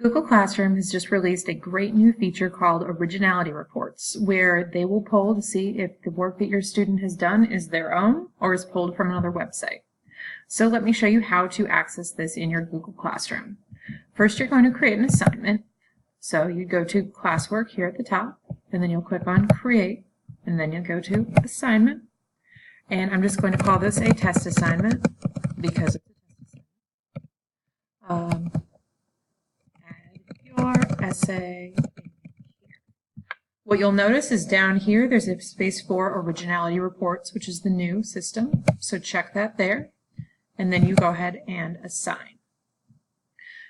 Google Classroom has just released a great new feature called originality reports, where they will poll to see if the work that your student has done is their own or is pulled from another website. So let me show you how to access this in your Google Classroom. First, you're going to create an assignment. So you go to classwork here at the top, and then you'll click on create, and then you'll go to assignment. And I'm just going to call this a test assignment because it's a test assignment. Your essay in here. What you'll notice is down here there's a space for originality reports, which is the new system. So check that there, and then you go ahead and assign.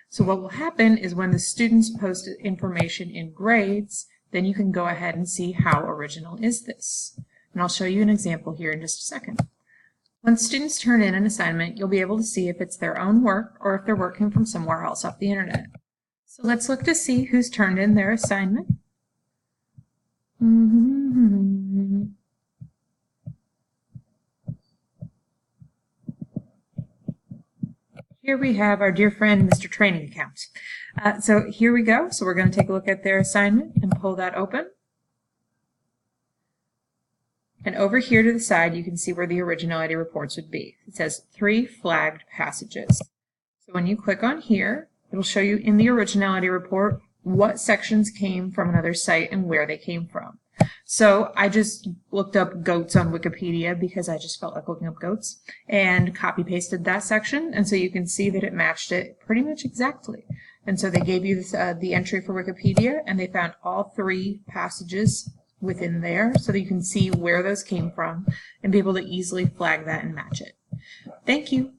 So what will happen is when the students post information in grades, then you can go ahead and see how original is this. And I'll show you an example here in just a second. When students turn in an assignment, you'll be able to see if it's their own work or if they're working from somewhere else off the internet. So let's look to see who's turned in their assignment. Here we have our dear friend, Mr. Training Account. So here we go. So we're going to take a look at their assignment and pull that open. And over here to the side, you can see where the originality reports would be. It says 3 flagged passages. So when you click on here, it'll show you in the originality report what sections came from another site and where they came from. So I just looked up goats on Wikipedia because I just felt like looking up goats and copy pasted that section, and so you can see that it matched it pretty much exactly. And so they gave you this, the entry for Wikipedia, and they found all 3 passages within there so that you can see where those came from and be able to easily flag that and match it. Thank you.